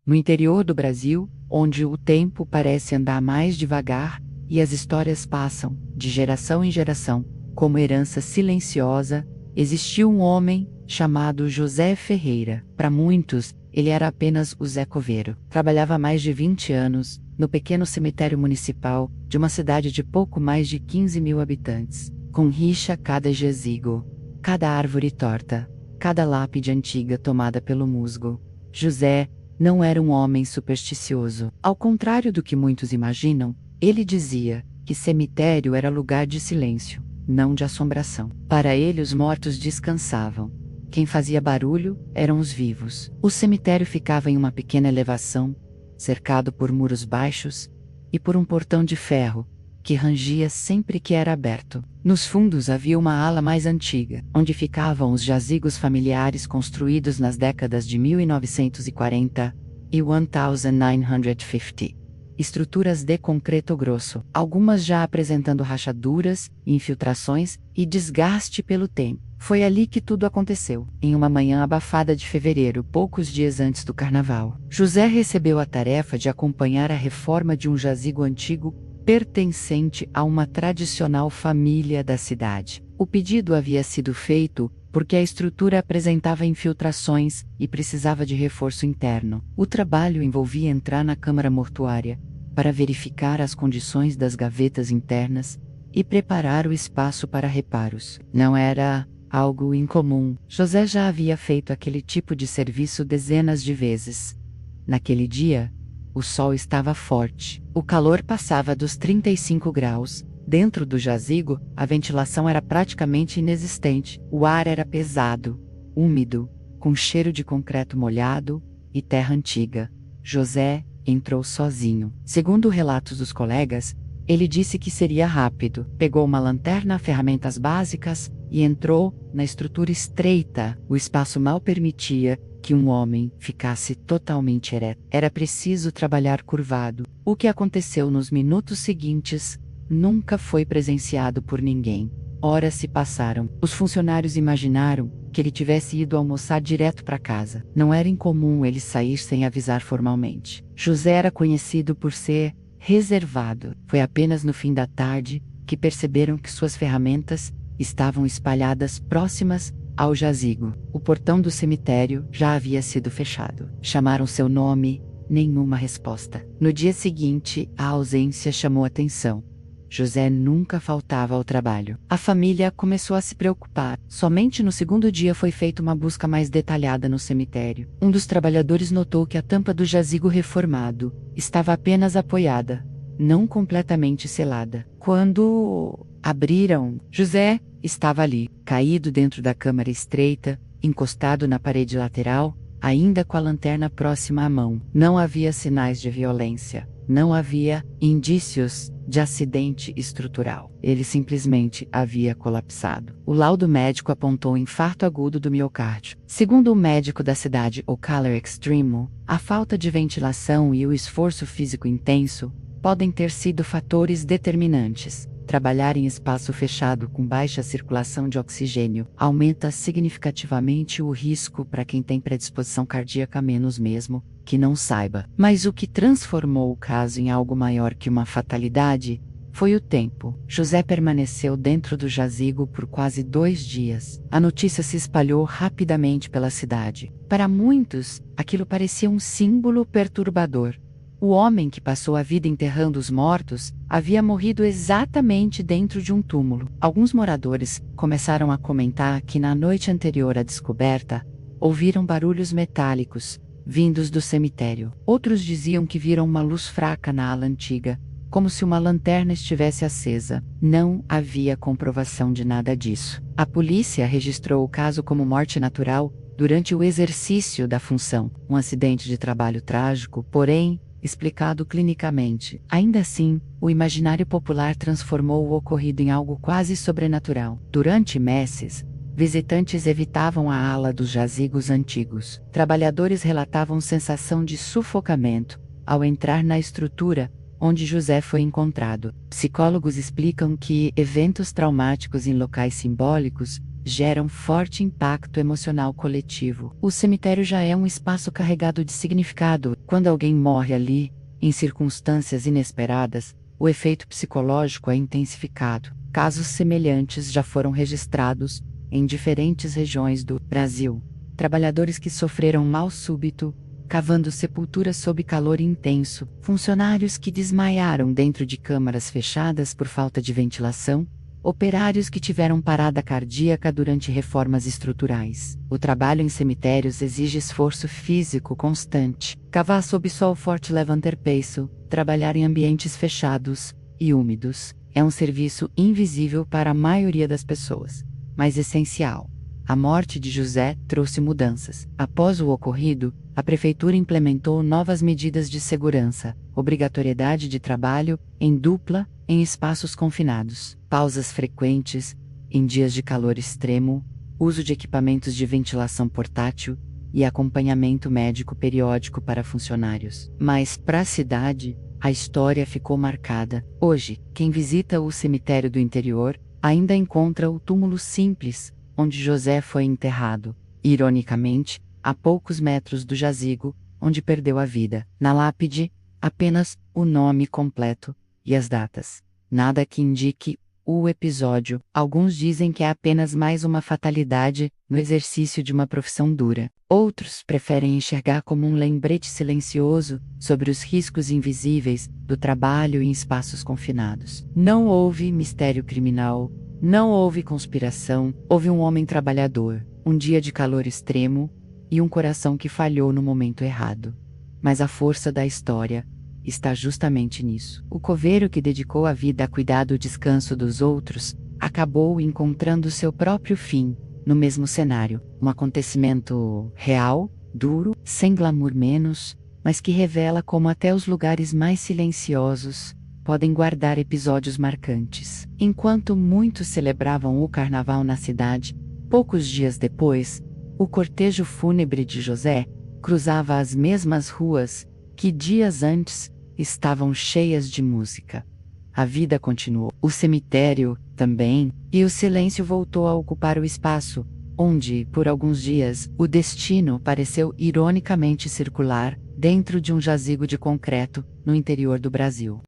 No interior do Brasil, onde o tempo parece andar mais devagar e as histórias passam, de geração em geração, como herança silenciosa, existiu um homem chamado José Ferreira. Para muitos, ele era apenas o Zé Coveiro. Trabalhava há mais de 20 anos no pequeno cemitério municipal de uma cidade de pouco mais de 15 mil habitantes, com rixa cada jazigo, cada árvore torta, cada lápide antiga tomada pelo musgo. José não era um homem supersticioso. Ao contrário do que muitos imaginam, ele dizia que cemitério era lugar de silêncio, não de assombração. Para ele, os mortos descansavam. Quem fazia barulho eram os vivos. O cemitério ficava em uma pequena elevação, cercado por muros baixos e por um portão de ferro, que rangia sempre que era aberto. Nos fundos havia uma ala mais antiga, onde ficavam os jazigos familiares construídos nas décadas de 1940 e 1950. Estruturas de concreto grosso, algumas já apresentando rachaduras, infiltrações e desgaste pelo tempo. Foi ali que tudo aconteceu, em uma manhã abafada de fevereiro, poucos dias antes do carnaval. José recebeu a tarefa de acompanhar a reforma de um jazigo antigo pertencente a uma tradicional família da cidade. O pedido havia sido feito porque a estrutura apresentava infiltrações e precisava de reforço interno. O trabalho envolvia entrar na câmara mortuária para verificar as condições das gavetas internas e preparar o espaço para reparos. Não era algo incomum. José já havia feito aquele tipo de serviço dezenas de vezes. Naquele dia, o sol estava forte. O calor passava dos 35 graus. Dentro do jazigo, a ventilação era praticamente inexistente. O ar era pesado, úmido, com cheiro de concreto molhado e terra antiga. José entrou sozinho. Segundo relatos dos colegas, ele disse que seria rápido. Pegou uma lanterna, ferramentas básicas e entrou na estrutura estreita. O espaço mal permitia que um homem ficasse totalmente ereto. Era preciso trabalhar curvado. O que aconteceu nos minutos seguintes nunca foi presenciado por ninguém. Horas se passaram. Os funcionários imaginaram que ele tivesse ido almoçar direto para casa. Não era incomum ele sair sem avisar formalmente. José era conhecido por ser reservado. Foi apenas no fim da tarde que perceberam que suas ferramentas estavam espalhadas próximas ao jazigo. O portão do cemitério já havia sido fechado. Chamaram seu nome, nenhuma resposta. No dia seguinte, a ausência chamou atenção. José nunca faltava ao trabalho. A família começou a se preocupar. Somente no segundo dia foi feita uma busca mais detalhada no cemitério. Um dos trabalhadores notou que a tampa do jazigo reformado estava apenas apoiada, não completamente selada. Quando abriram, José estava ali, caído dentro da câmara estreita, encostado na parede lateral, ainda com a lanterna próxima à mão. Não havia sinais de violência. Não havia indícios de acidente estrutural. Ele simplesmente havia colapsado. O laudo médico apontou infarto agudo do miocárdio. Segundo o médico da cidade, O'Callaghan Extremo, a falta de ventilação e o esforço físico intenso podem ter sido fatores determinantes. Trabalhar em espaço fechado com baixa circulação de oxigênio aumenta significativamente o risco para quem tem predisposição cardíaca, menos mesmo que não saiba. Mas o que transformou o caso em algo maior que uma fatalidade foi o tempo. José permaneceu dentro do jazigo por quase 2 dias. A notícia se espalhou rapidamente pela cidade. Para muitos, aquilo parecia um símbolo perturbador. O homem que passou a vida enterrando os mortos havia morrido exatamente dentro de um túmulo. Alguns moradores começaram a comentar que na noite anterior à descoberta, ouviram barulhos metálicos vindos do cemitério. Outros diziam que viram uma luz fraca na ala antiga, como se uma lanterna estivesse acesa. Não havia comprovação de nada disso. A polícia registrou o caso como morte natural durante o exercício da função, um acidente de trabalho trágico, porém explicado clinicamente. Ainda assim, o imaginário popular transformou o ocorrido em algo quase sobrenatural. Durante meses, visitantes evitavam a ala dos jazigos antigos. Trabalhadores relatavam sensação de sufocamento ao entrar na estrutura onde José foi encontrado. Psicólogos explicam que eventos traumáticos em locais simbólicos geram forte impacto emocional coletivo. O cemitério já é um espaço carregado de significado. Quando alguém morre ali, em circunstâncias inesperadas, o efeito psicológico é intensificado. Casos semelhantes já foram registrados em diferentes regiões do Brasil. Trabalhadores que sofreram mal súbito, cavando sepulturas sob calor intenso, funcionários que desmaiaram dentro de câmaras fechadas por falta de ventilação, operários que tiveram parada cardíaca durante reformas estruturais. O trabalho em cemitérios exige esforço físico constante. Cavar sob sol forte levanta peso, trabalhar em ambientes fechados e úmidos é um serviço invisível para a maioria das pessoas, mas essencial. A morte de José trouxe mudanças. Após o ocorrido, a prefeitura implementou novas medidas de segurança, obrigatoriedade de trabalho em dupla em espaços confinados, pausas frequentes em dias de calor extremo, uso de equipamentos de ventilação portátil e acompanhamento médico periódico para funcionários. Mas, para a cidade, a história ficou marcada. Hoje, quem visita o cemitério do interior ainda encontra o túmulo simples, onde José foi enterrado. Ironicamente, a poucos metros do jazigo, onde perdeu a vida. Na lápide, apenas o nome completo e as datas. Nada que indique o episódio. Alguns dizem que é apenas mais uma fatalidade no exercício de uma profissão dura. Outros preferem enxergar como um lembrete silencioso sobre os riscos invisíveis do trabalho em espaços confinados. Não houve mistério criminal, não houve conspiração, houve um homem trabalhador, um dia de calor extremo e um coração que falhou no momento errado. Mas a força da história está justamente nisso. O coveiro que dedicou a vida a cuidar do descanso dos outros, acabou encontrando seu próprio fim, no mesmo cenário. Um acontecimento real, duro, sem glamour menos, mas que revela como até os lugares mais silenciosos podem guardar episódios marcantes. Enquanto muitos celebravam o carnaval na cidade, poucos dias depois, o cortejo fúnebre de José cruzava as mesmas ruas que dias antes estavam cheias de música. A vida continuou. O cemitério, também, e o silêncio voltou a ocupar o espaço, onde, por alguns dias, o destino pareceu ironicamente circular, dentro de um jazigo de concreto, no interior do Brasil.